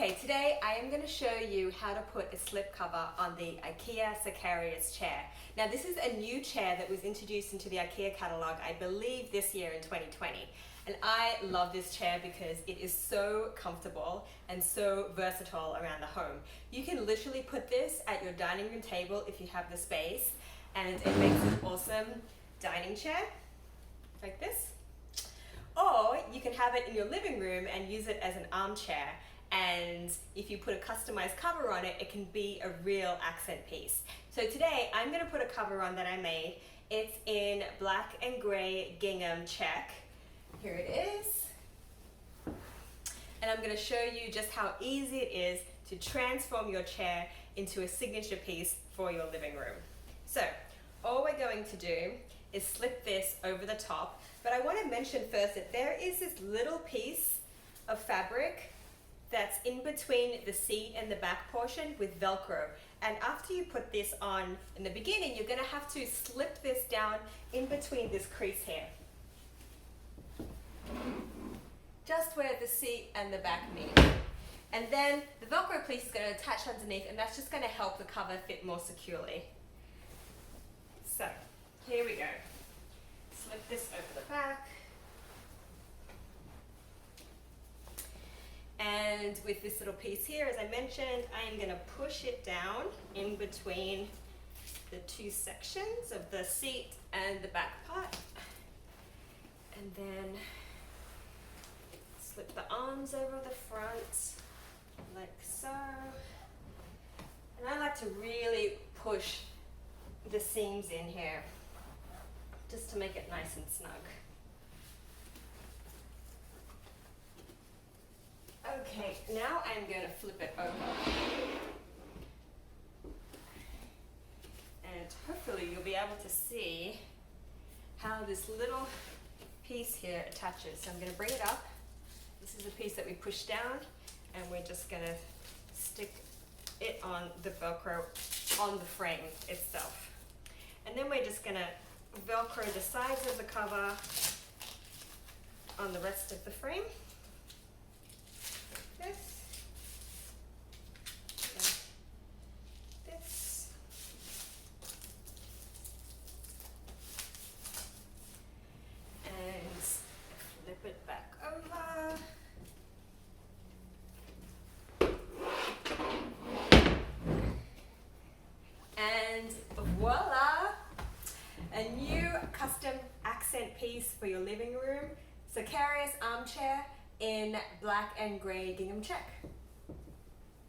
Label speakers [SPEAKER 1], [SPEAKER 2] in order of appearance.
[SPEAKER 1] Okay, today I am going to show you how to put a slipcover on the IKEA Sakarias chair. Now this is a new chair that was introduced into the IKEA catalogue, I believe this year in 2020. And I love this chair because it is so comfortable and so versatile around the home. You can literally put this at your dining room table if you have the space, and it makes an awesome dining chair like this. Or you can have it in your living room and use it as an armchair. And if you put a customized cover on it, it can be a real accent piece. So today I'm going to put a cover on that I made. It's in black and gray gingham check. Here it is. And I'm going to show you just how easy it is to transform your chair into a signature piece for your living room. So all we're going to do is slip this over the top. But I want to mention first that there is this little piece of fabric that's in between the seat and the back portion with Velcro. And after you put this on in the beginning, you're going to have to slip this down in between this crease here. Just where the seat and the back meet. And then the Velcro piece is going to attach underneath, and that's just going to help the cover fit more securely. So, here we go. Slip this over the back. And with this little piece here, as I mentioned, I am going to push it down in between the two sections of the seat and the back part. And then slip the arms over the front, like so. And I like to really push the seams in here, just to make it nice and snug. Okay, now I'm going to flip it over. And hopefully you'll be able to see how this little piece here attaches. So I'm going to bring it up. This is a piece that we push down, and we're just going to stick it on the Velcro on the frame itself. And then we're just going to Velcro the sides of the cover on the rest of the frame. This, this, and flip it back over. And voila! A new custom accent piece for your living room, Sakarias armchair in black and grey gingham check.